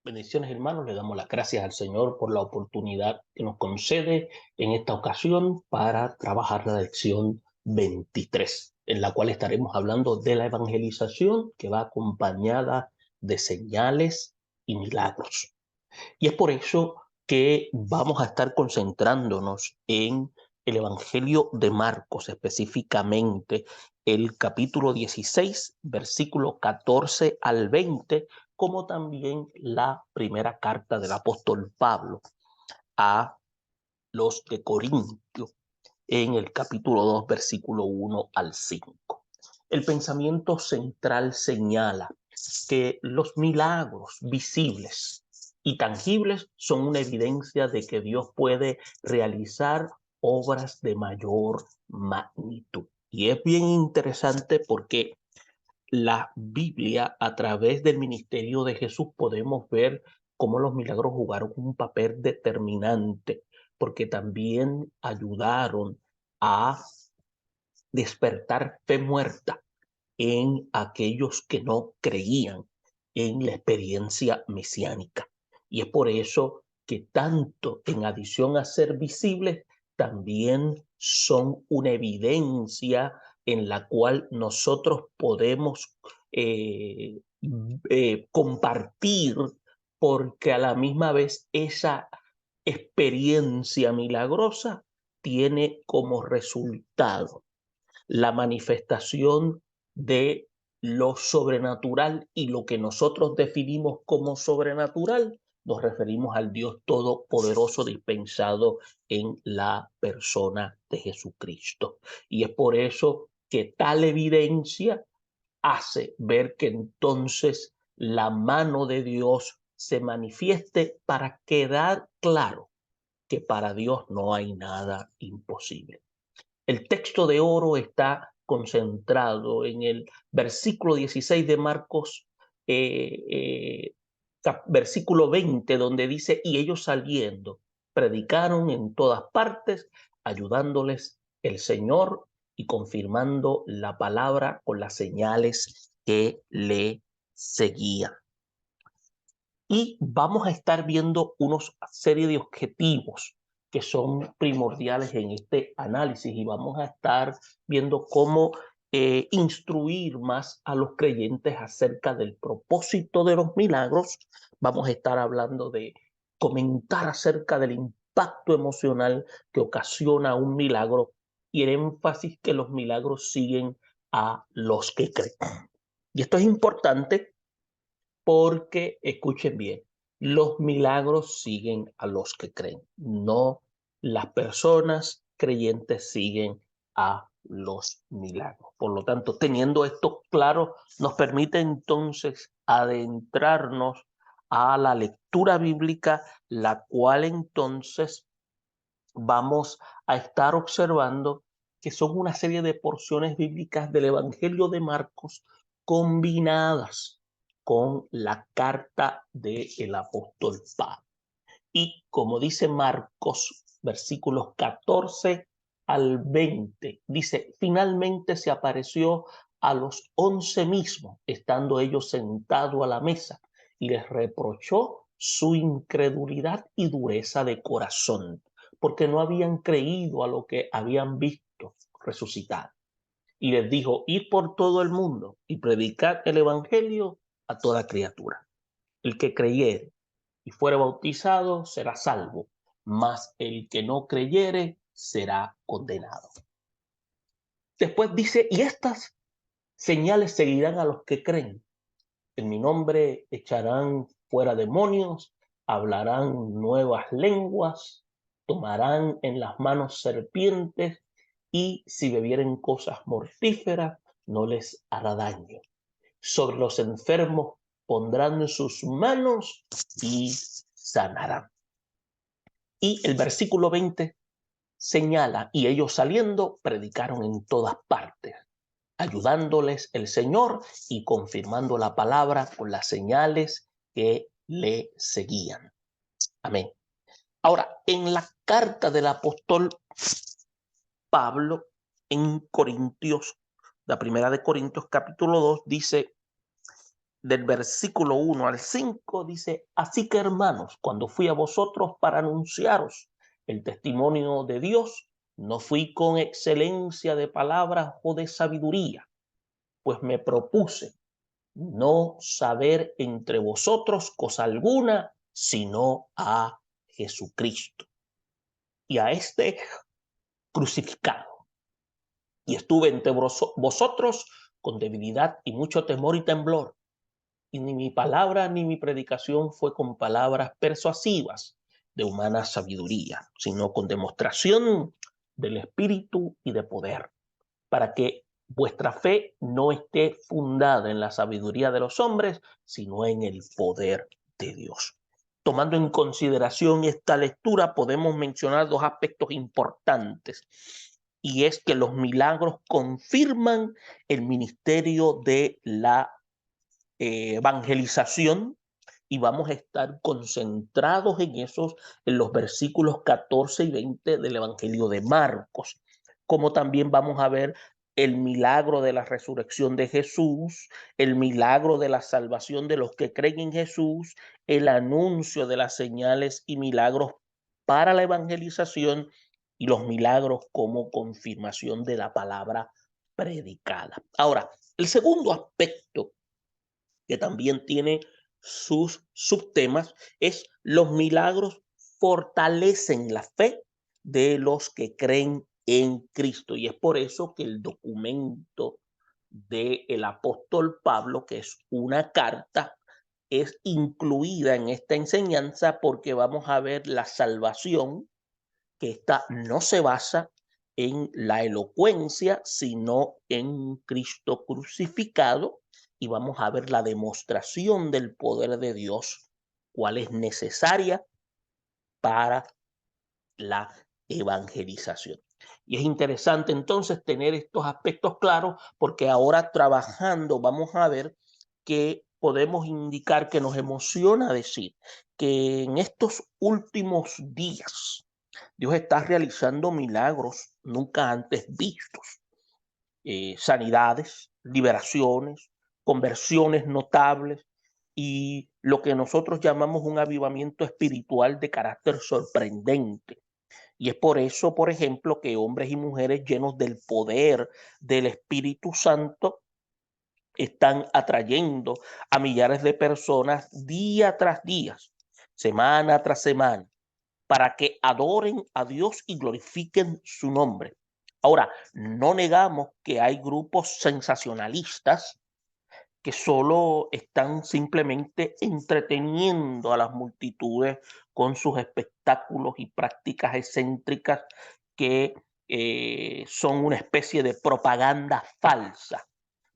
Bendiciones, hermanos. Le damos las gracias al Señor por la oportunidad que nos concede en esta ocasión para trabajar la lección 23, en la cual estaremos hablando de la evangelización que va acompañada de señales y milagros. Y es por eso que vamos a estar concentrándonos en el Evangelio de Marcos, específicamente el capítulo 16, versículo 14 al 20, como también la primera carta del apóstol Pablo a los de Corintio, en el capítulo 2, versículo 1 al 5. El pensamiento central señala que los milagros visibles y tangibles son una evidencia de que Dios puede realizar obras de mayor magnitud. Y es bien interesante porque la Biblia, a través del ministerio de Jesús, podemos ver cómo los milagros jugaron un papel determinante, porque también ayudaron a despertar fe muerta en aquellos que no creían en la experiencia mesiánica. Y es por eso que tanto en adición a ser visibles, también son una evidencia en la cual nosotros podemos compartir, porque a la misma vez esa experiencia milagrosa tiene como resultado la manifestación de lo sobrenatural, y lo que nosotros definimos como sobrenatural nos referimos al Dios todopoderoso dispensado en la persona de Jesucristo. Y es por eso que tal evidencia hace ver que entonces la mano de Dios se manifieste, para quedar claro que para Dios no hay nada imposible. El texto de oro está concentrado en el versículo 16 de Marcos, versículo 20, donde dice: y ellos saliendo, predicaron en todas partes, ayudándoles el Señor y confirmando la palabra con las señales que le seguían. Y vamos a estar viendo una serie de objetivos que son primordiales en este análisis, y vamos a estar viendo cómo instruir más a los creyentes acerca del propósito de los milagros. Vamos a estar hablando de comentar acerca del impacto emocional que ocasiona un milagro, y el énfasis que los milagros siguen a los que creen. Y esto es importante porque, escuchen bien, los milagros siguen a los que creen, no las personas creyentes siguen a los milagros. Por lo tanto, teniendo esto claro, nos permite entonces adentrarnos a la lectura bíblica, la cual entonces vamos a estar observando que son una serie de porciones bíblicas del Evangelio de Marcos combinadas con la carta del apóstol Pablo. Y como dice Marcos, versículos 14 al 20, dice: finalmente se apareció a los 11 mismos, estando ellos sentados a la mesa, y les reprochó su incredulidad y dureza de corazón, porque no habían creído a lo que habían visto resucitar. Y les dijo: id por todo el mundo y predicad el evangelio a toda criatura. El que creyere y fuere bautizado será salvo, mas el que no creyere será condenado. Después dice: y estas señales seguirán a los que creen. En mi nombre echarán fuera demonios, hablarán nuevas lenguas, tomarán en las manos serpientes, y si bebieren cosas mortíferas no les hará daño. Sobre los enfermos pondrán sus manos y sanarán. Y el versículo 20 señala: y ellos saliendo predicaron en todas partes, ayudándoles el Señor y confirmando la palabra con las señales que le seguían. Amén. Ahora, en la carta del apóstol Pablo en Corintios, la primera de Corintios capítulo 2, dice: del versículo 1 al 5 dice: así que hermanos, cuando fui a vosotros para anunciaros el testimonio de Dios, no fui con excelencia de palabras o de sabiduría, pues me propuse no saber entre vosotros cosa alguna, sino a Jesucristo y a este crucificado. Y estuve entre vosotros con debilidad y mucho temor y temblor. Y ni mi palabra ni mi predicación fue con palabras persuasivas de humana sabiduría, sino con demostración del Espíritu y de poder, para que vuestra fe no esté fundada en la sabiduría de los hombres, sino en el poder de Dios. Tomando en consideración esta lectura, podemos mencionar dos aspectos importantes, y es que los milagros confirman el ministerio de la evangelización, y vamos a estar concentrados en los versículos 14 y 20 del Evangelio de Marcos, como también vamos a ver el milagro de la resurrección de Jesús, el milagro de la salvación de los que creen en Jesús, el anuncio de las señales y milagros para la evangelización y los milagros como confirmación de la palabra predicada. Ahora, el segundo aspecto, que también tiene sus subtemas, es: los milagros fortalecen la fe de los que creen en Cristo. Y es por eso que el documento del apóstol Pablo, que es una carta, es incluida en esta enseñanza, porque vamos a ver la salvación, que esta no se basa en la elocuencia, sino en Cristo crucificado, y vamos a ver la demostración del poder de Dios, cuál es necesaria para la evangelización. Y es interesante entonces tener estos aspectos claros, porque ahora trabajando vamos a ver que podemos indicar, que nos emociona decir que en estos últimos días Dios está realizando milagros nunca antes vistos, sanidades, liberaciones, conversiones notables y lo que nosotros llamamos un avivamiento espiritual de carácter sorprendente. Y es por eso, por ejemplo, que hombres y mujeres llenos del poder del Espíritu Santo están atrayendo a millares de personas día tras día, semana tras semana, para que adoren a Dios y glorifiquen su nombre. Ahora, no negamos que hay grupos sensacionalistas que solo están simplemente entreteniendo a las multitudes con sus espectáculos y prácticas excéntricas, que son una especie de propaganda falsa.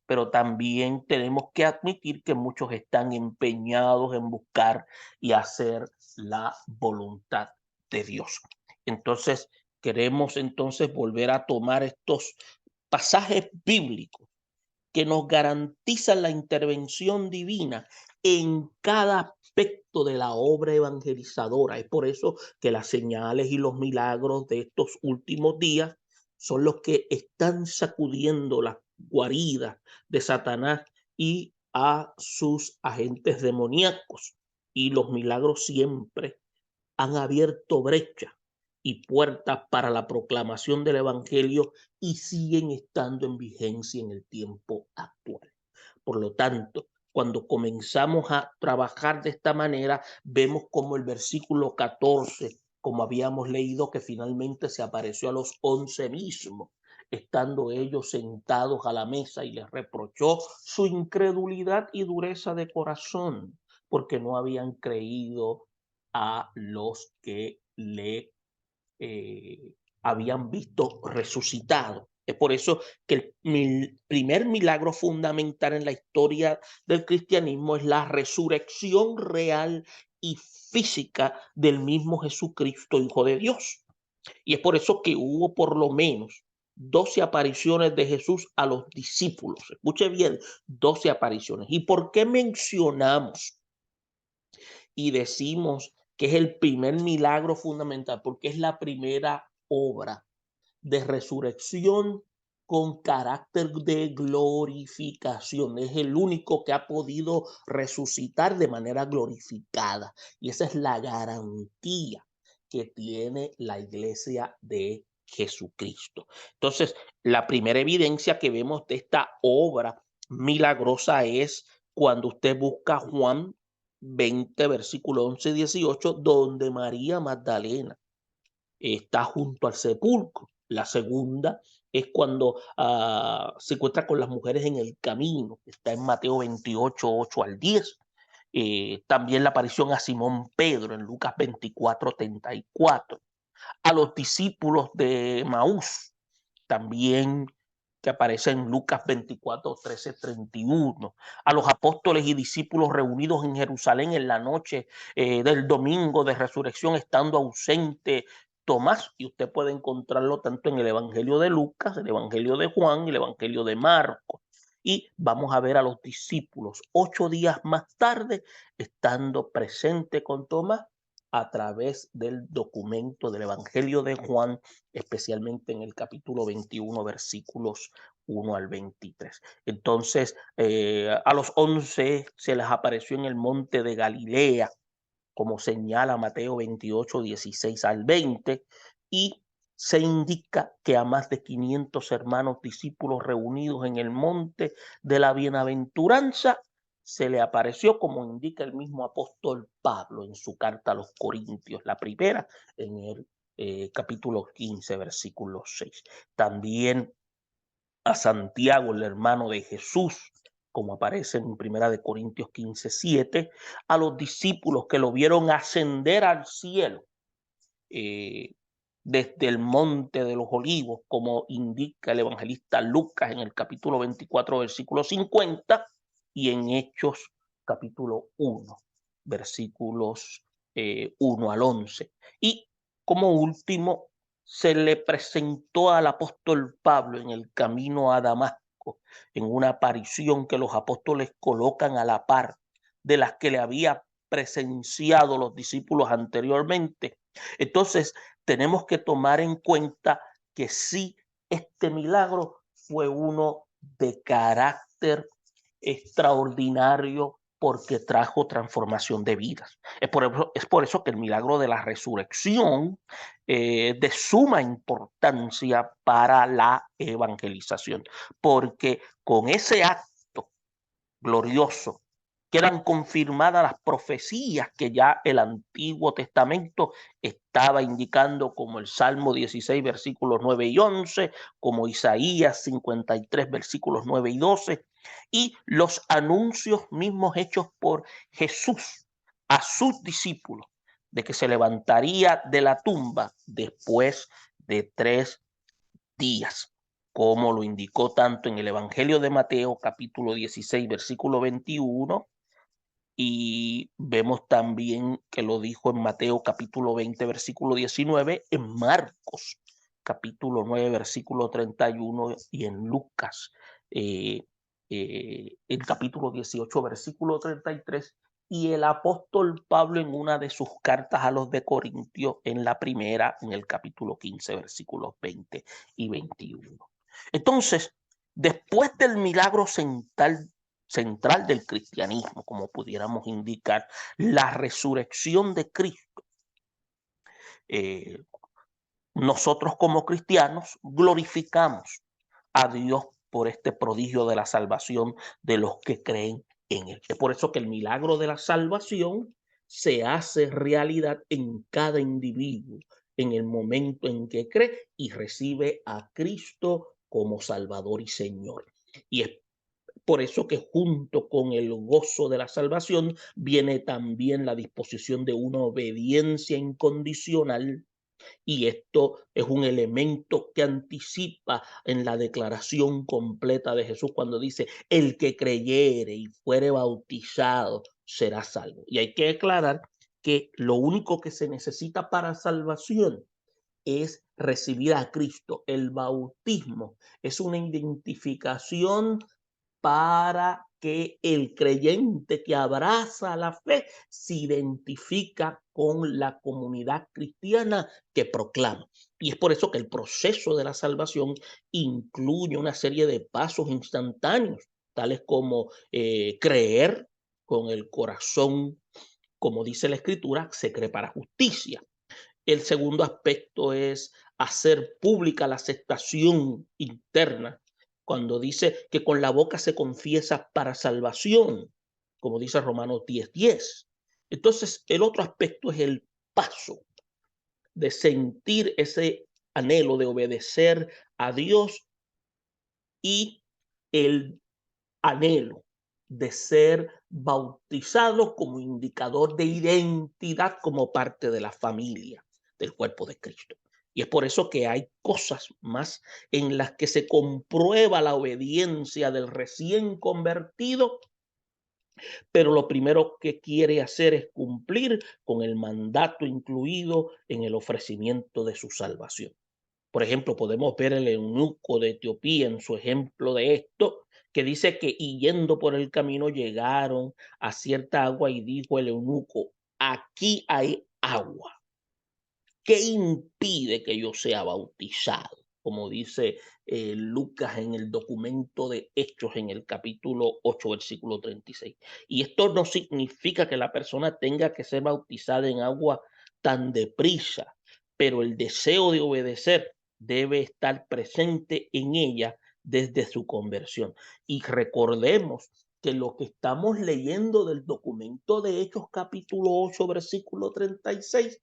Pero también tenemos que admitir que muchos están empeñados en buscar y hacer la voluntad de Dios. Entonces, queremos entonces volver a tomar estos pasajes bíblicos que nos garantizan la intervención divina en cada aspecto de la obra evangelizadora. Es por eso que las señales y los milagros de estos últimos días son los que están sacudiendo las guaridas de Satanás y a sus agentes demoníacos. Y los milagros siempre han abierto brechas y puertas para la proclamación del evangelio, y siguen estando en vigencia en el tiempo actual. Por lo tanto, cuando comenzamos a trabajar de esta manera, vemos como el versículo 14, como habíamos leído, que finalmente se apareció a los 11 mismos, estando ellos sentados a la mesa, y les reprochó su incredulidad y dureza de corazón, porque no habían creído a los que le habían visto resucitado. Es por eso que el primer milagro fundamental en la historia del cristianismo es la resurrección real y física del mismo Jesucristo, Hijo de Dios. Y es por eso que hubo por lo menos 12 apariciones de Jesús a los discípulos. Escuche bien, 12 apariciones. ¿Y por qué mencionamos y decimos que es el primer milagro fundamental? Porque es la primera obra de resurrección con carácter de glorificación. Es el único que ha podido resucitar de manera glorificada. Y esa es la garantía que tiene la iglesia de Jesucristo. Entonces, la primera evidencia que vemos de esta obra milagrosa es cuando usted busca Juan 20, versículo 11 y 18, donde María Magdalena está junto al sepulcro. La segunda es cuando se encuentra con las mujeres en el camino, está en Mateo 28, 8 al 10. También la aparición a Simón Pedro en Lucas 24, 34. A los discípulos de Maús, también que aparece en Lucas 24, 13, 31. A los apóstoles y discípulos reunidos en Jerusalén en la noche del domingo de resurrección, estando ausente Tomás, y usted puede encontrarlo tanto en el Evangelio de Lucas, el Evangelio de Juan y el Evangelio de Marcos. Y vamos a ver a los discípulos 8 días más tarde, estando presente con Tomás a través del documento del Evangelio de Juan, especialmente en el capítulo 21, versículos 1 al 23. Entonces, a los 11 se les apareció en el monte de Galilea, como señala Mateo 28, 16 al 20, y se indica que a más de 500 hermanos discípulos reunidos en el monte de la bienaventuranza se le apareció, como indica el mismo apóstol Pablo en su carta a los Corintios, la primera, en el capítulo 15, versículo 6. También a Santiago, el hermano de Jesús, como aparece en Primera de Corintios 15, 7, a los discípulos que lo vieron ascender al cielo eh, desde el monte de los olivos, como indica el evangelista Lucas en el capítulo 24, versículo 50, y en Hechos capítulo 1, versículos 1 al 11. Y como último, se le presentó al apóstol Pablo en el camino a Damasco, en una aparición que los apóstoles colocan a la par de las que le había presenciado los discípulos anteriormente. Entonces, tenemos que tomar en cuenta que sí, este milagro fue uno de carácter extraordinario porque trajo transformación de vidas. Es por eso que el milagro de la resurrección es de suma importancia para la evangelización, porque con ese acto glorioso quedan confirmadas las profecías que ya el Antiguo Testamento estaba indicando, como el Salmo 16, versículos 9 y 11, como Isaías 53, versículos 9 y 12, y los anuncios mismos hechos por Jesús a sus discípulos de que se levantaría de la tumba después de 3 días, como lo indicó tanto en el Evangelio de Mateo, capítulo 16, versículo 21, y vemos también que lo dijo en Mateo, capítulo 20, versículo 19, en Marcos, capítulo 9, versículo 31, y en Lucas, el capítulo 18, versículo 33, y el apóstol Pablo en una de sus cartas a los de Corintios, en la primera, en el capítulo 15, versículos 20 y 21. Entonces, después del milagro central del cristianismo, como pudiéramos indicar, la resurrección de Cristo, nosotros como cristianos glorificamos a Dios por este prodigio de la salvación de los que creen en él. Es por eso que el milagro de la salvación se hace realidad en cada individuo en el momento en que cree y recibe a Cristo como Salvador y Señor. Y es por eso que junto con el gozo de la salvación viene también la disposición de una obediencia incondicional, y esto es un elemento que anticipa en la declaración completa de Jesús cuando dice: el que creyere y fuere bautizado será salvo. Y hay que aclarar que lo único que se necesita para salvación es recibir a Cristo. El bautismo es una identificación para que el creyente que abraza la fe se identifica con la comunidad cristiana que proclama. Y es por eso que el proceso de la salvación incluye una serie de pasos instantáneos, tales como creer con el corazón, como dice la Escritura, se cree para justicia. El segundo aspecto es hacer pública la aceptación interna, cuando dice que con la boca se confiesa para salvación, como dice Romanos 10:10. Entonces, el otro aspecto es el paso de sentir ese anhelo de obedecer a Dios y el anhelo de ser bautizado como indicador de identidad como parte de la familia del cuerpo de Cristo. Y es por eso que hay cosas más en las que se comprueba la obediencia del recién convertido, pero lo primero que quiere hacer es cumplir con el mandato incluido en el ofrecimiento de su salvación. Por ejemplo, podemos ver el eunuco de Etiopía en su ejemplo de esto, que dice que y yendo por el camino llegaron a cierta agua y dijo el eunuco, aquí hay agua. ¿Qué impide que yo sea bautizado? Como dice Lucas en el documento de Hechos en el capítulo 8, versículo 36. Y esto no significa que la persona tenga que ser bautizada en agua tan deprisa, pero el deseo de obedecer debe estar presente en ella desde su conversión. Y recordemos que lo que estamos leyendo del documento de Hechos capítulo 8, versículo 36,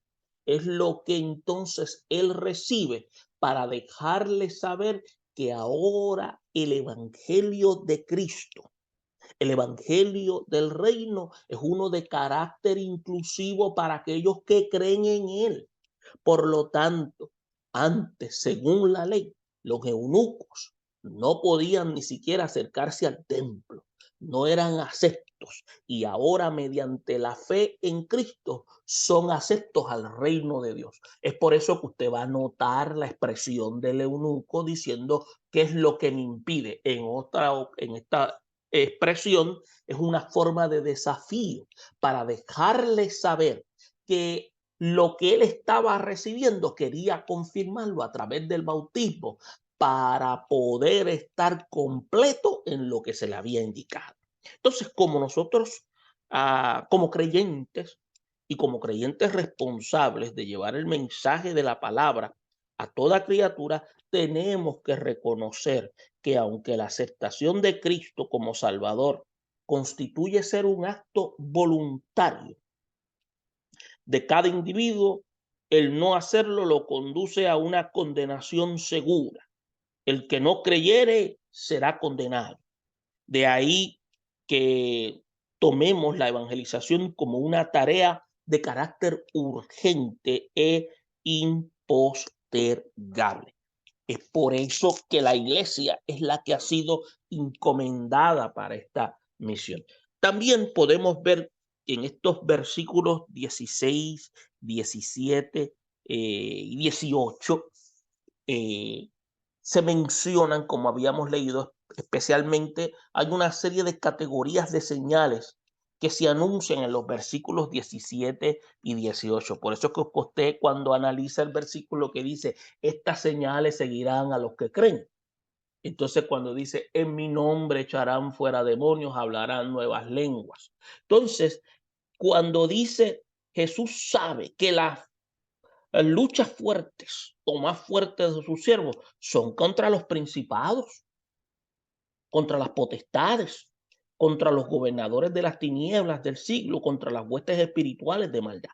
es lo que entonces él recibe para dejarle saber que ahora el evangelio de Cristo, el evangelio del reino, es uno de carácter inclusivo para aquellos que creen en él. Por lo tanto, antes, según la ley, los eunucos no podían ni siquiera acercarse al templo, no eran aceptos, y ahora mediante la fe en Cristo son aceptos al reino de Dios. Es por eso que usted va a notar la expresión del eunuco diciendo qué es lo que me impide. En esta expresión es una forma de desafío para dejarle saber que lo que él estaba recibiendo quería confirmarlo a través del bautismo para poder estar completo en lo que se le había indicado. Entonces, como nosotros, como creyentes y como creyentes responsables de llevar el mensaje de la palabra a toda criatura, tenemos que reconocer que aunque la aceptación de Cristo como Salvador constituye ser un acto voluntario de cada individuo, el no hacerlo lo conduce a una condenación segura. El que no creyere será condenado. De ahí que tomemos la evangelización como una tarea de carácter urgente e impostergable. Es por eso que la iglesia es la que ha sido encomendada para esta misión. También podemos ver en estos versículos 16, 17 y 18, se mencionan, como habíamos leído, especialmente hay una serie de categorías de señales que se anuncian en los versículos 17 y 18. Por eso es que usted cuando analiza el versículo que dice, estas señales seguirán a los que creen. Entonces cuando dice, en mi nombre echarán fuera demonios, hablarán nuevas lenguas. Entonces, cuando dice, Jesús sabe que las luchas fuertes o más fuertes de sus siervos son contra los principados, contra las potestades, contra los gobernadores de las tinieblas del siglo, contra las huestes espirituales de maldad.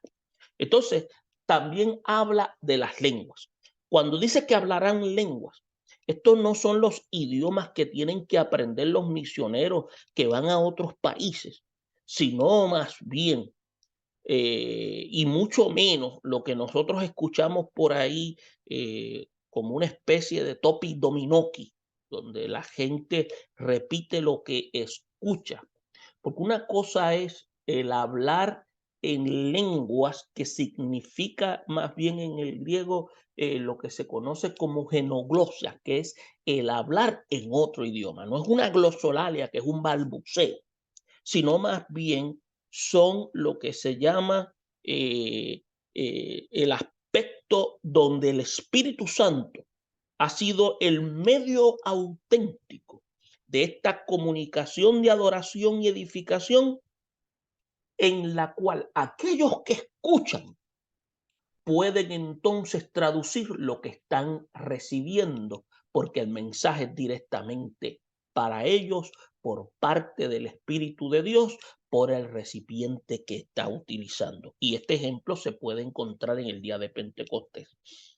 Entonces, también habla de las lenguas. Cuando dice que hablarán lenguas, estos no son los idiomas que tienen que aprender los misioneros que van a otros países, sino más bien y mucho menos lo que nosotros escuchamos por ahí como una especie de topi dominoqui, donde la gente repite lo que escucha. Porque una cosa es el hablar en lenguas, que significa más bien en el griego lo que se conoce como genoglosia, que es el hablar en otro idioma. No es una glosolalia, que es un balbuceo, sino más bien son lo que se llama el aspecto donde el Espíritu Santo ha sido el medio auténtico de esta comunicación de adoración y edificación, en la cual aquellos que escuchan pueden entonces traducir lo que están recibiendo, porque el mensaje es directamente para ellos por parte del Espíritu de Dios, por el recipiente que está utilizando. Y este ejemplo se puede encontrar en el día de Pentecostés.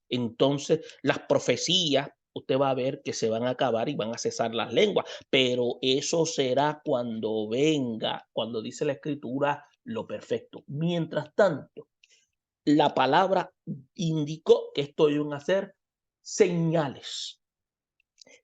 Entonces, las profecías, usted va a ver que se van a acabar y van a cesar las lenguas, pero eso será cuando venga, cuando dice la Escritura, lo perfecto. Mientras tanto, la palabra indicó que esto iban a ser señales,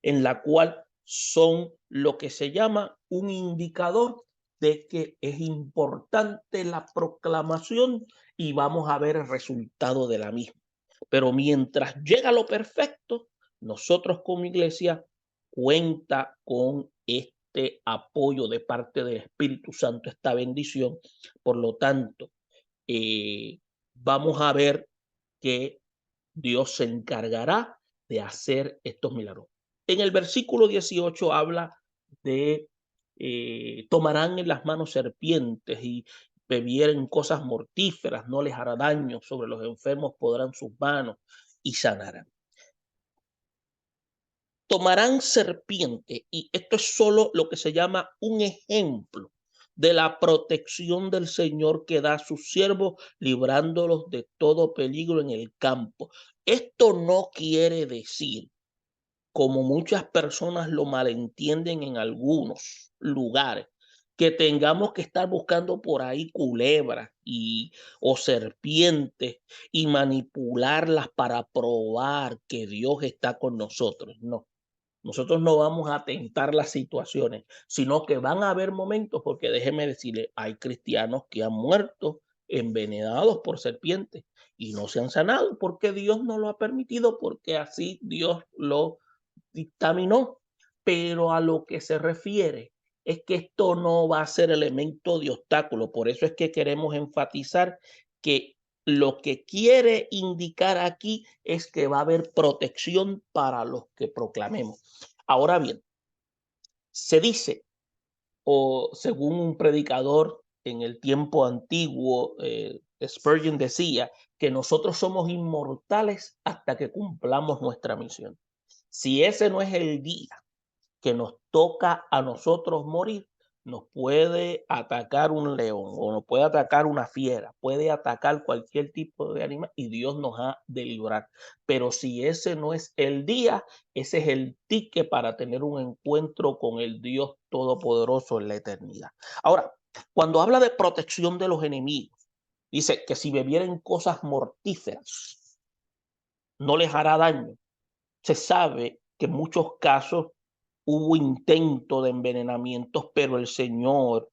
en la cual son lo que se llama un indicador de que es importante la proclamación y vamos a ver el resultado de la misma. Pero mientras llega lo perfecto, nosotros como iglesia cuenta con este apoyo de parte del Espíritu Santo, esta bendición. Por lo tanto, vamos a ver que Dios se encargará de hacer estos milagros. En el versículo 18 habla de tomarán en las manos serpientes y bebieren cosas mortíferas, no les hará daño, sobre los enfermos podrán sus manos y sanarán. Tomarán serpiente, y esto es solo lo que se llama un ejemplo de la protección del Señor que da a sus siervos, librándolos de todo peligro en el campo. Esto no quiere decir, como muchas personas lo malentienden en algunos lugares, que tengamos que estar buscando por ahí culebras o serpientes y manipularlas para probar que Dios está con nosotros. No. Nosotros no vamos a tentar las situaciones, sino que van a haber momentos, porque déjeme decirle, hay cristianos que han muerto envenenados por serpientes y no se han sanado porque Dios no lo ha permitido, porque así Dios lo dictaminó. Pero a lo que se refiere es que esto no va a ser elemento de obstáculo. Por eso es que queremos enfatizar que lo que quiere indicar aquí es que va a haber protección para los que proclamemos. Ahora bien, se dice, o según un predicador en el tiempo antiguo, Spurgeon decía, que nosotros somos inmortales hasta que cumplamos nuestra misión. Si ese no es el día que nos toca a nosotros morir, nos puede atacar un león o nos puede atacar una fiera, puede atacar cualquier tipo de animal y Dios nos ha de librar. Pero si ese no es el día, ese es el ticket para tener un encuentro con el Dios Todopoderoso en la eternidad. Ahora, cuando habla de protección de los enemigos, dice que si bebieren cosas mortíferas, no les hará daño. Se sabe que en muchos casos hubo intento de envenenamientos, pero el Señor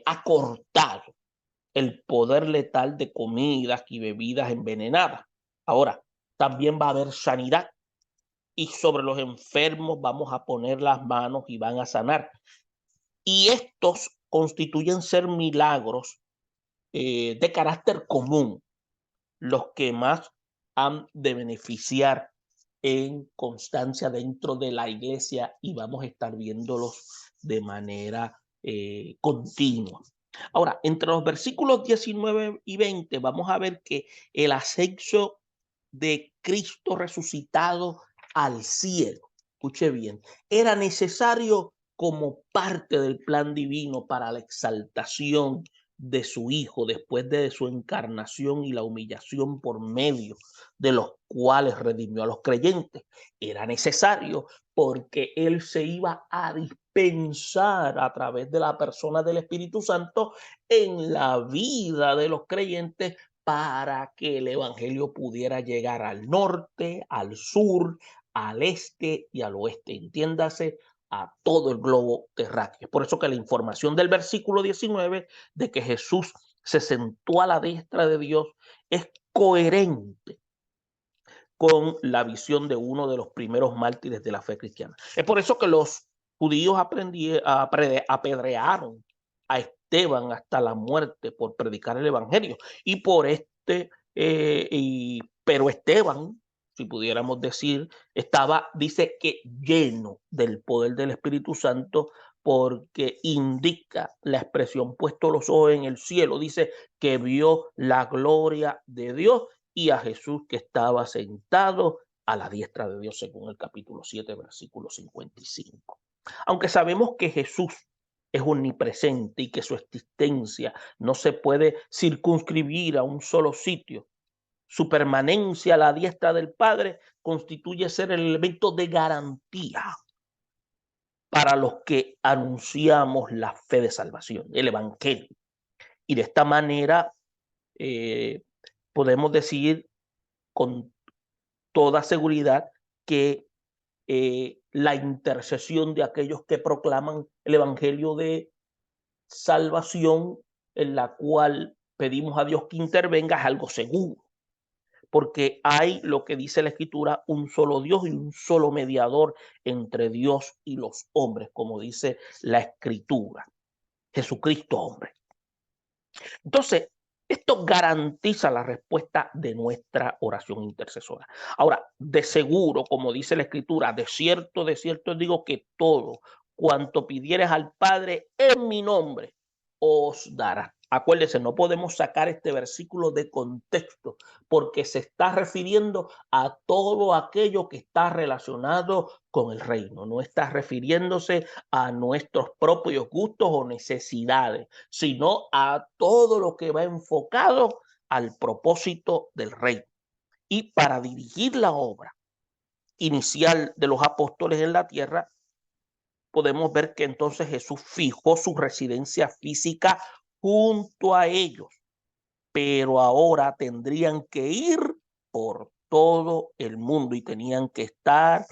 ha cortado el poder letal de comidas y bebidas envenenadas. Ahora, también va a haber sanidad y sobre los enfermos vamos a poner las manos y van a sanar. Y estos constituyen ser milagros de carácter común, los que más han de beneficiar en constancia dentro de la iglesia y vamos a estar viéndolos de manera continua. Ahora, entre los versículos 19 y 20 vamos a ver que el ascenso de Cristo resucitado al cielo, escuche bien, era necesario como parte del plan divino para la exaltación de su Hijo después de su encarnación y la humillación por medio de los cuales redimió a los creyentes. Era necesario porque Él se iba a dispensar a través de la persona del Espíritu Santo en la vida de los creyentes para que el Evangelio pudiera llegar al norte, al sur, al este y al oeste. Entiéndase, a todo el globo terráqueo. Por eso que la información del versículo 19 de que Jesús se sentó a la diestra de Dios, es coherente con la visión de uno de los primeros mártires de la fe cristiana. Es por eso que los judíos apedrearon a Esteban hasta la muerte por predicar el evangelio. Y por pero Esteban, si pudiéramos decir, dice que lleno del poder del Espíritu Santo, porque indica la expresión puesto los ojos en el cielo, dice que vio la gloria de Dios y a Jesús que estaba sentado a la diestra de Dios, según el capítulo 7, versículo 55. Aunque sabemos que Jesús es omnipresente y que su existencia no se puede circunscribir a un solo sitio, su permanencia a la diestra del Padre constituye ser el elemento de garantía para los que anunciamos la fe de salvación, el Evangelio. Y de esta manera podemos decir con toda seguridad que la intercesión de aquellos que proclaman el Evangelio de salvación, en la cual pedimos a Dios que intervenga, es algo seguro, porque hay lo que dice la Escritura, un solo Dios y un solo mediador entre Dios y los hombres, como dice la Escritura, Jesucristo hombre. Entonces, esto garantiza la respuesta de nuestra oración intercesora. Ahora, de seguro, como dice la Escritura, de cierto digo que todo cuanto pidieres al Padre en mi nombre, os dará. Acuérdense, no podemos sacar este versículo de contexto porque se está refiriendo a todo aquello que está relacionado con el reino. No está refiriéndose a nuestros propios gustos o necesidades, sino a todo lo que va enfocado al propósito del reino. Y para dirigir la obra inicial de los apóstoles en la tierra, podemos ver que entonces Jesús fijó su residencia física junto a ellos, pero ahora tendrían que ir por todo el mundo y tenían que estar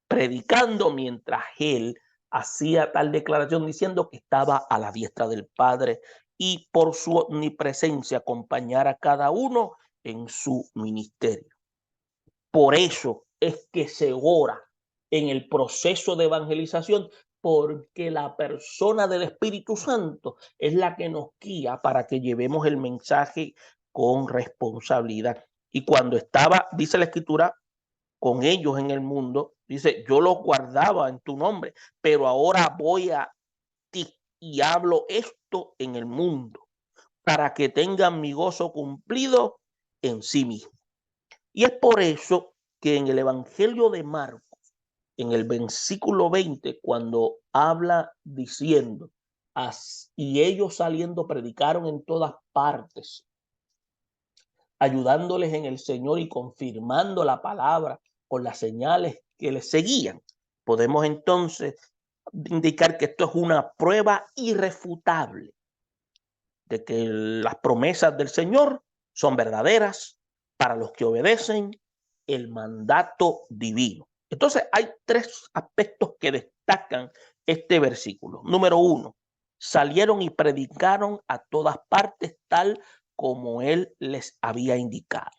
predicando mientras él hacía tal declaración diciendo que estaba a la diestra del Padre y por su omnipresencia acompañar a cada uno en su ministerio. Por eso es que se ora en el proceso de evangelización, porque la persona del Espíritu Santo es la que nos guía para que llevemos el mensaje con responsabilidad. Y cuando estaba, dice la Escritura, con ellos en el mundo, dice, yo los guardaba en tu nombre, pero ahora voy a ti y hablo esto en el mundo, para que tengan mi gozo cumplido en sí mismo. Y es por eso que en el Evangelio de Marcos, en el versículo 20, cuando habla diciendo, y ellos saliendo predicaron en todas partes, ayudándoles en el Señor y confirmando la palabra con las señales que les seguían. Podemos entonces indicar que esto es una prueba irrefutable de que las promesas del Señor son verdaderas para los que obedecen el mandato divino. Entonces hay tres aspectos que destacan este versículo. Número uno, salieron y predicaron a todas partes tal como él les había indicado.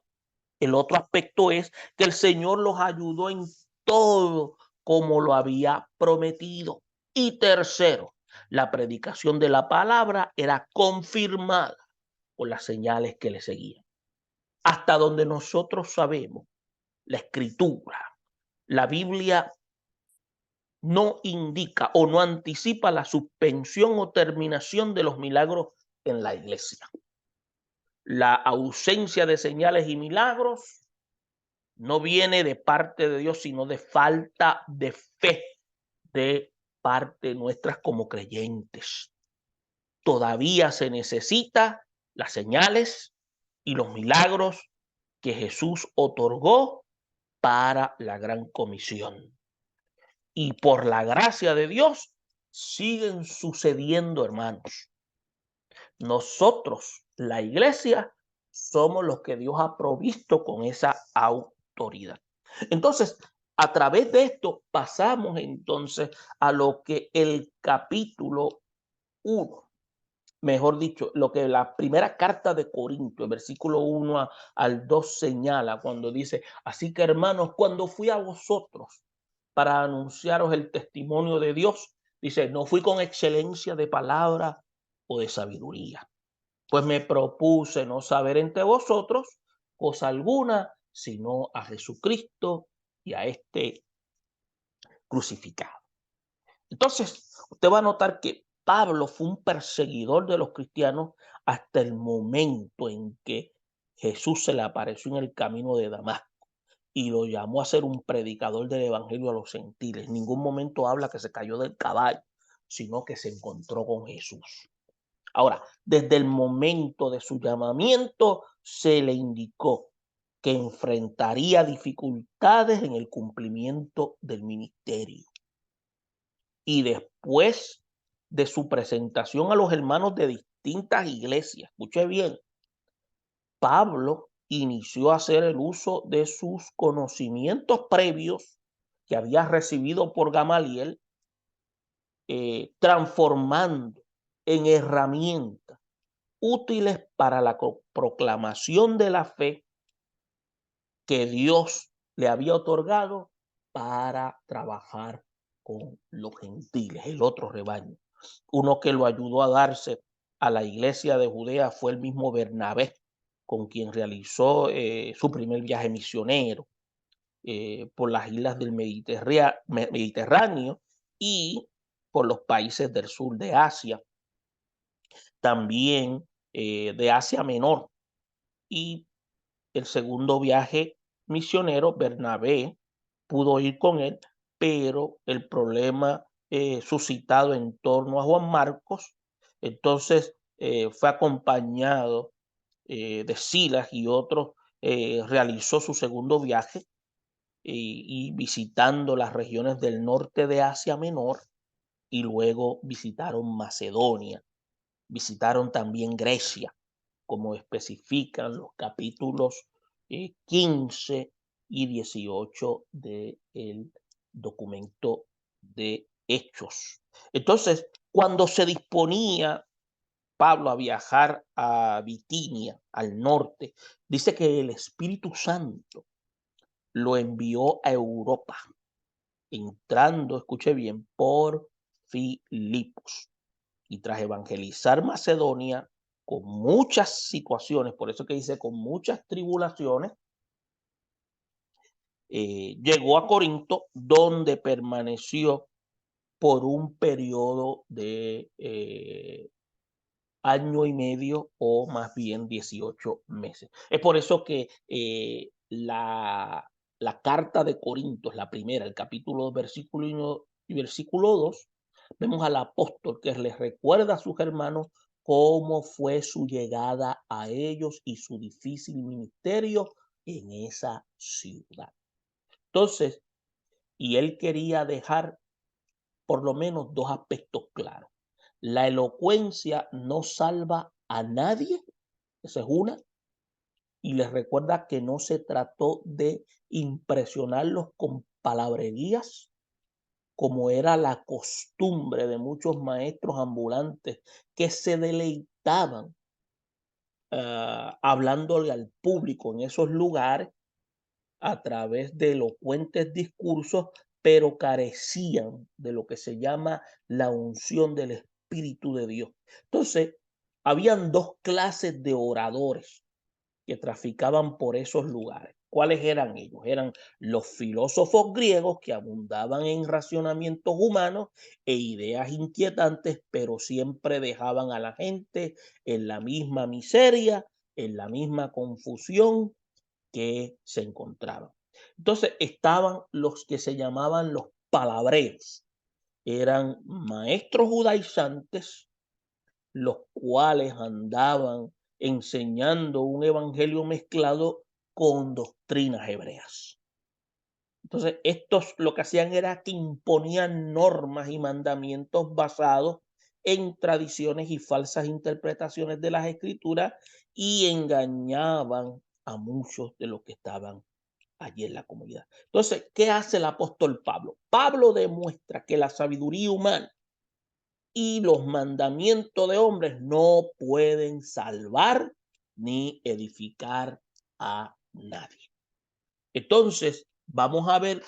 El otro aspecto es que el Señor los ayudó en todo como lo había prometido. Y tercero, la predicación de la palabra era confirmada por las señales que le seguían. Hasta donde nosotros sabemos, la Escritura, la Biblia no indica o no anticipa la suspensión o terminación de los milagros en la iglesia. La ausencia de señales y milagros no viene de parte de Dios, sino de falta de fe de parte nuestras como creyentes. Todavía se necesita las señales y los milagros que Jesús otorgó para la gran comisión. Y por la gracia de Dios siguen sucediendo, hermanos. Nosotros, la iglesia, somos los que Dios ha provisto con esa autoridad. Entonces, a través de esto pasamos entonces a lo que el capítulo 1 mejor dicho, lo que la primera carta de Corinto, el versículo 1 al 2 señala cuando dice, así que hermanos, cuando fui a vosotros para anunciaros el testimonio de Dios, dice, no fui con excelencia de palabra o de sabiduría, pues me propuse no saber entre vosotros cosa alguna, sino a Jesucristo y a este crucificado. Entonces, usted va a notar que Pablo fue un perseguidor de los cristianos hasta el momento en que Jesús se le apareció en el camino de Damasco y lo llamó a ser un predicador del evangelio a los gentiles. En ningún momento habla que se cayó del caballo, sino que se encontró con Jesús. Ahora, desde el momento de su llamamiento se le indicó que enfrentaría dificultades en el cumplimiento del ministerio. Y después de su presentación a los hermanos de distintas iglesias, escuche bien, Pablo inició a hacer el uso de sus conocimientos previos que había recibido por Gamaliel, transformando en herramientas útiles para la proclamación de la fe que Dios le había otorgado para trabajar con los gentiles, el otro rebaño. Uno que lo ayudó a darse a la iglesia de Judea fue el mismo Bernabé, con quien realizó su primer viaje misionero por las islas del Mediterráneo y por los países del sur de Asia, también de Asia Menor. Y el segundo viaje misionero, Bernabé pudo ir con él, pero el problema suscitado en torno a Juan Marcos, entonces fue acompañado de Silas y otros, realizó su segundo viaje y visitando las regiones del norte de Asia Menor y luego visitaron Macedonia, visitaron también Grecia, como especifican los capítulos 15 y 18 del documento de Hechos. Entonces, cuando se disponía Pablo a viajar a Bitinia, al norte, dice que el Espíritu Santo lo envió a Europa, entrando, escuche bien, por Filipos. Y tras evangelizar Macedonia con muchas situaciones, por eso que dice con muchas tribulaciones, llegó a Corinto, donde permaneció por un periodo de año y medio o más bien 18 meses. Es por eso que la carta de Corintios, la primera, el capítulo 2, versículo 1 y versículo 2, vemos al apóstol que les recuerda a sus hermanos cómo fue su llegada a ellos y su difícil ministerio en esa ciudad. Entonces, y él quería dejar por lo menos dos aspectos claros. La elocuencia no salva a nadie, esa es una, y les recuerda que no se trató de impresionarlos con palabrerías, como era la costumbre de muchos maestros ambulantes que se deleitaban hablándole al público en esos lugares a través de elocuentes discursos, pero carecían de lo que se llama la unción del Espíritu de Dios. Entonces, habían dos clases de oradores que traficaban por esos lugares. ¿Cuáles eran ellos? Eran los filósofos griegos que abundaban en racionamientos humanos e ideas inquietantes, pero siempre dejaban a la gente en la misma miseria, en la misma confusión que se encontraban. Entonces estaban los que se llamaban los palabreros. Eran maestros judaizantes, los cuales andaban enseñando un evangelio mezclado con doctrinas hebreas. Entonces, estos lo que hacían era que imponían normas y mandamientos basados en tradiciones y falsas interpretaciones de las escrituras y engañaban a muchos de los que estaban allí en la comunidad. Entonces, ¿qué hace el apóstol Pablo? Pablo demuestra que la sabiduría humana y los mandamientos de hombres no pueden salvar ni edificar a nadie. Entonces, vamos a ver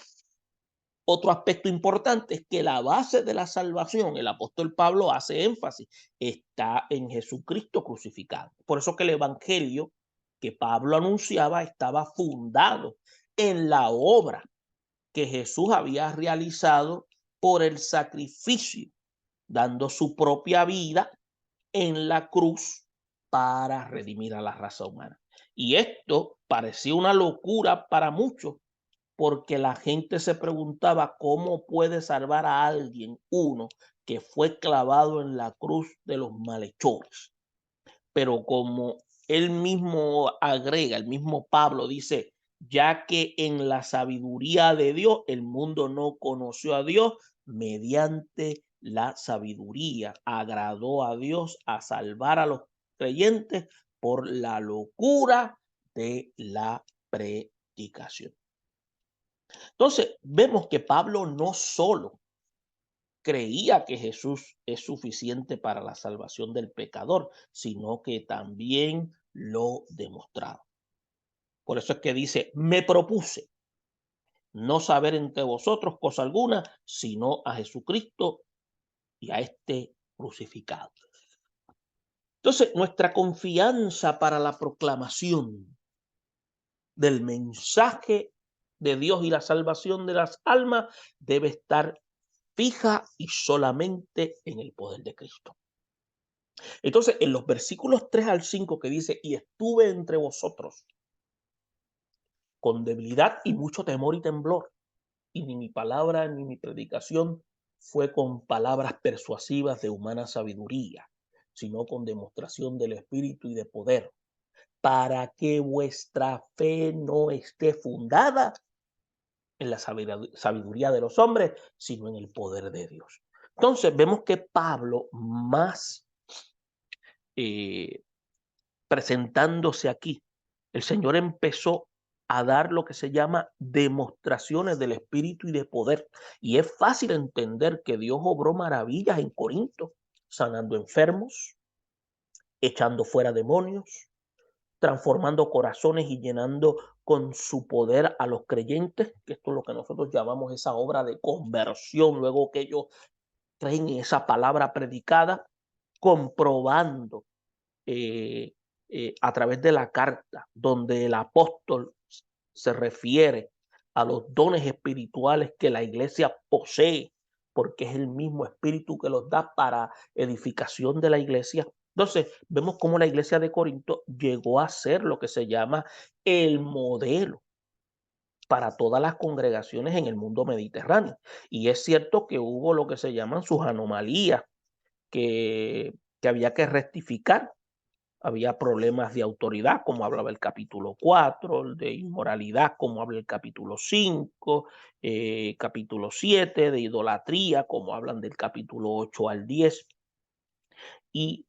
otro aspecto importante, es que la base de la salvación, el apóstol Pablo hace énfasis, está en Jesucristo crucificado. Por eso que el evangelio que Pablo anunciaba estaba fundado en la obra que Jesús había realizado por el sacrificio, dando su propia vida en la cruz para redimir a la raza humana. Y esto parecía una locura para muchos, porque la gente se preguntaba cómo puede salvar a alguien, uno que fue clavado en la cruz de los malhechores. Pero como él mismo agrega, el mismo Pablo dice, ya que en la sabiduría de Dios el mundo no conoció a Dios, mediante la sabiduría agradó a Dios a salvar a los creyentes por la locura de la predicación. Entonces, vemos que Pablo no solo creía que Jesús es suficiente para la salvación del pecador, sino que también lo demostraba. Por eso es que dice, me propuse no saber entre vosotros cosa alguna, sino a Jesucristo y a este crucificado. Entonces, nuestra confianza para la proclamación del mensaje de Dios y la salvación de las almas debe estar fija y solamente en el poder de Cristo. Entonces, en los versículos 3 al 5 que dice, y estuve entre vosotros con debilidad y mucho temor y temblor, y ni mi palabra ni mi predicación fue con palabras persuasivas de humana sabiduría, sino con demostración del Espíritu y de poder, para que vuestra fe no esté fundada en la sabiduría de los hombres, sino en el poder de Dios. Entonces, vemos que Pablo, más presentándose aquí, el Señor empezó a dar lo que se llama demostraciones del Espíritu y de poder. Y es fácil entender que Dios obró maravillas en Corinto, sanando enfermos, echando fuera demonios, transformando corazones y llenando con su poder a los creyentes, que esto es lo que nosotros llamamos esa obra de conversión, luego que ellos creen en esa palabra predicada, comprobando a través de la carta, donde el apóstol se refiere a los dones espirituales que la iglesia posee, porque es el mismo espíritu que los da para edificación de la iglesia. Entonces, vemos cómo la iglesia de Corinto llegó a ser lo que se llama el modelo para todas las congregaciones en el mundo mediterráneo. Y es cierto que hubo lo que se llaman sus anomalías que había que rectificar. Había problemas de autoridad, como hablaba el capítulo 4, de inmoralidad, como habla el capítulo 5, capítulo 7, de idolatría, como hablan del capítulo 8 al 10, y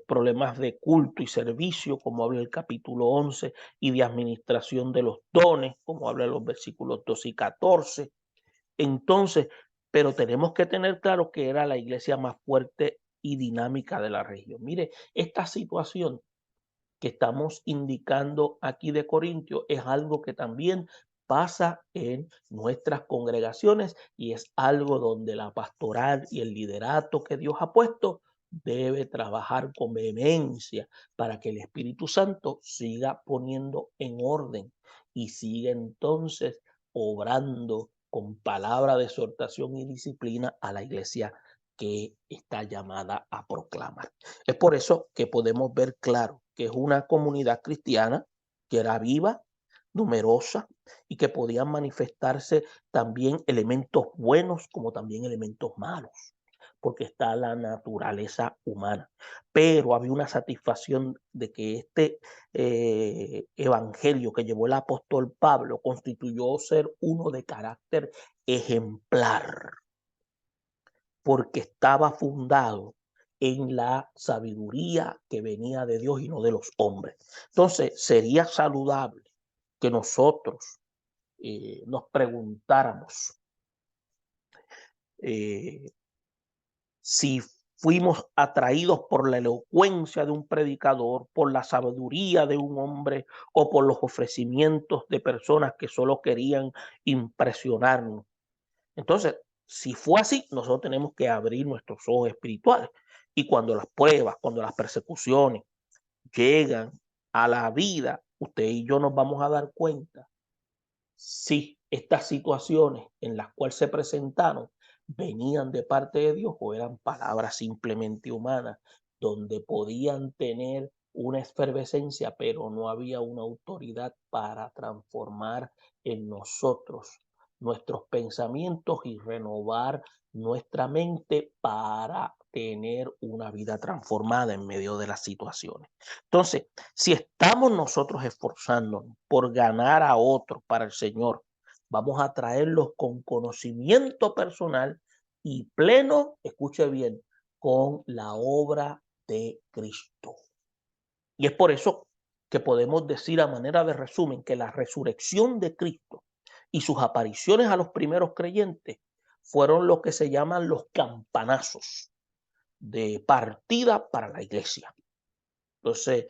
problemas de culto y servicio, como habla el capítulo 11, y de administración de los dones, como habla los versículos 12 y 14. Entonces, pero tenemos que tener claro que era la iglesia más fuerte y dinámica de la región. Mire, esta situación que estamos indicando aquí de Corintios es algo que también pasa en nuestras congregaciones y es algo donde la pastoral y el liderato que Dios ha puesto debe trabajar con vehemencia para que el Espíritu Santo siga poniendo en orden y siga entonces obrando con palabra de exhortación y disciplina a la iglesia que está llamada a proclamar. Es por eso que podemos ver claro que es una comunidad cristiana que era viva, numerosa y que podían manifestarse también elementos buenos como también elementos malos, porque está la naturaleza humana. Pero había una satisfacción de que este evangelio que llevó el apóstol Pablo constituyó ser uno de carácter ejemplar, porque estaba fundado en la sabiduría que venía de Dios y no de los hombres. Entonces, sería saludable que nosotros nos preguntáramos si fuimos atraídos por la elocuencia de un predicador, por la sabiduría de un hombre o por los ofrecimientos de personas que solo querían impresionarnos. Entonces, si fue así, nosotros tenemos que abrir nuestros ojos espirituales. Y cuando las pruebas, cuando las persecuciones llegan a la vida, usted y yo nos vamos a dar cuenta si estas situaciones en las cuales se presentaron venían de parte de Dios o eran palabras simplemente humanas, donde podían tener una efervescencia, pero no había una autoridad para transformar en nosotros nuestros pensamientos y renovar nuestra mente para tener una vida transformada en medio de las situaciones. Entonces, si estamos nosotros esforzándonos por ganar a otros para el Señor, vamos a traerlos con conocimiento personal y pleno, escuche bien, con la obra de Cristo. Y es por eso que podemos decir a manera de resumen que la resurrección de Cristo y sus apariciones a los primeros creyentes fueron lo que se llaman los campanazos de partida para la iglesia. Entonces,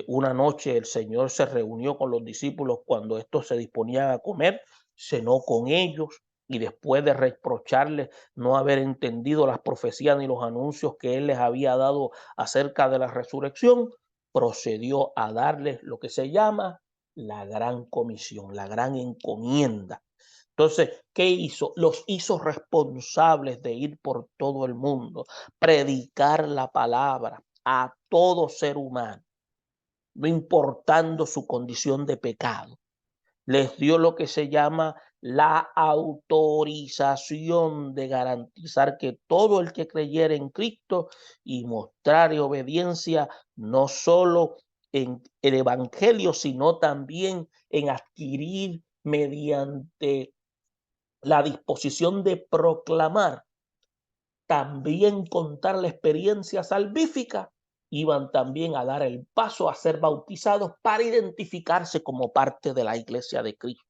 una noche el Señor se reunió con los discípulos cuando estos se disponían a comer, cenó con ellos y después de reprocharles no haber entendido las profecías ni los anuncios que Él les había dado acerca de la resurrección, procedió a darles lo que se llama la gran comisión, la gran encomienda. Entonces, ¿qué hizo? Los hizo responsables de ir por todo el mundo, predicar la palabra a todo ser humano, no importando su condición de pecado. Les dio lo que se llama la autorización de garantizar que todo el que creyera en Cristo y mostrar obediencia no solo en el evangelio, sino también en adquirir mediante la disposición de proclamar, también contar la experiencia salvífica, iban también a dar el paso a ser bautizados para identificarse como parte de la iglesia de Cristo.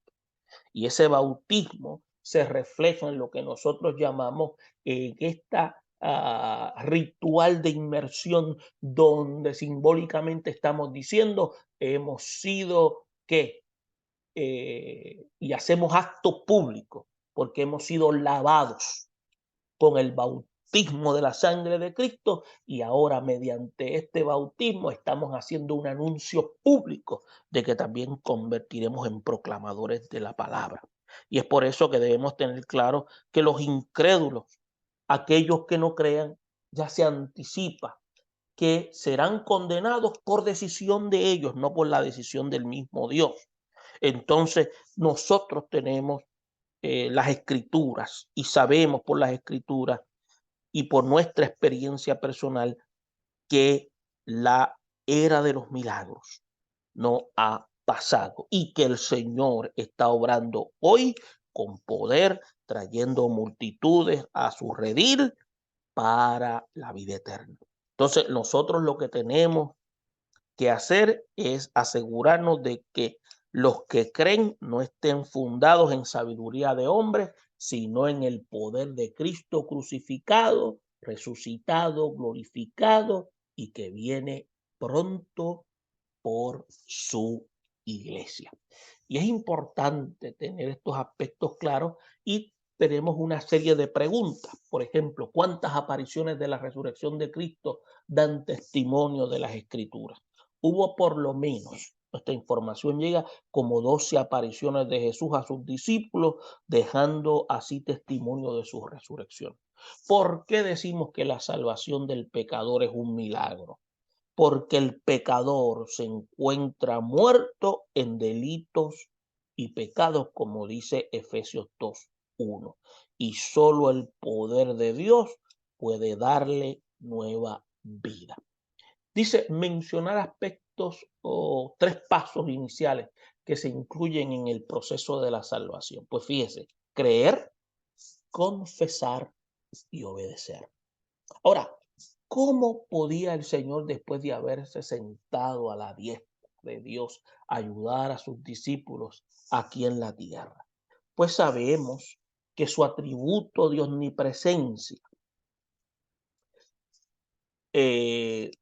Y ese bautismo se refleja en lo que nosotros llamamos esta ritual de inmersión, donde simbólicamente estamos diciendo hemos sido que y hacemos acto público porque hemos sido lavados con el bautismo de la sangre de Cristo y ahora mediante este bautismo estamos haciendo un anuncio público de que también convertiremos en proclamadores de la palabra. Y es por eso que debemos tener claro que los incrédulos, aquellos que no crean, ya se anticipa que serán condenados por decisión de ellos, no por la decisión del mismo Dios. Entonces, nosotros tenemos las escrituras y sabemos por las escrituras y por nuestra experiencia personal que la era de los milagros no ha pasado y que el Señor está obrando hoy con poder, trayendo multitudes a su redil para la vida eterna. Entonces, nosotros lo que tenemos que hacer es asegurarnos de que los que creen no estén fundados en sabiduría de hombres, sino en el poder de Cristo crucificado, resucitado, glorificado y que viene pronto por su iglesia. Y es importante tener estos aspectos claros y tenemos una serie de preguntas. Por ejemplo, ¿cuántas apariciones de la resurrección de Cristo dan testimonio de las Escrituras? Hubo por lo menos, esta información llega, como 12 apariciones de Jesús a sus discípulos, dejando así testimonio de su resurrección. ¿Por qué decimos que la salvación del pecador es un milagro? Porque el pecador se encuentra muerto en delitos y pecados, como dice Efesios 2:1. Y solo el poder de Dios puede darle nueva vida. Dice mencionar aspectos o 3 pasos iniciales que se incluyen en el proceso de la salvación. Pues fíjese, creer, confesar y obedecer. Ahora, ¿cómo podía el Señor, después de haberse sentado a la diestra de Dios, ayudar a sus discípulos aquí en la tierra? Pues sabemos que su atributo de omnipresencia eh,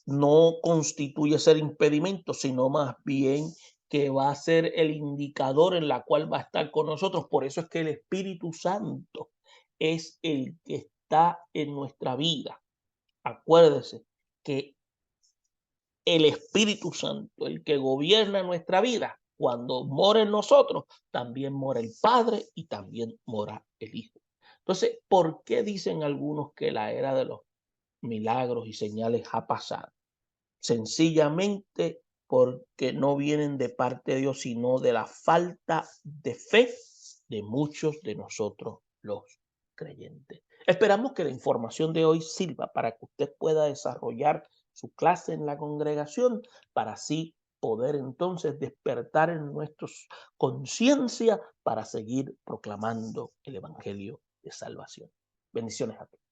no constituye ser impedimento, sino más bien que va a ser el indicador en la cual va a estar con nosotros. Por eso es que el Espíritu Santo es el que está en nuestra vida. Acuérdese que el Espíritu Santo, el que gobierna nuestra vida, cuando mora en nosotros, también mora el Padre y también mora el Hijo. Entonces, ¿por qué dicen algunos que la era de los milagros y señales ha pasado? Sencillamente porque no vienen de parte de Dios, sino de la falta de fe de muchos de nosotros los creyentes. Esperamos que la información de hoy sirva para que usted pueda desarrollar su clase en la congregación, para así poder entonces despertar en nuestra conciencia para seguir proclamando el Evangelio de salvación. Bendiciones a todos.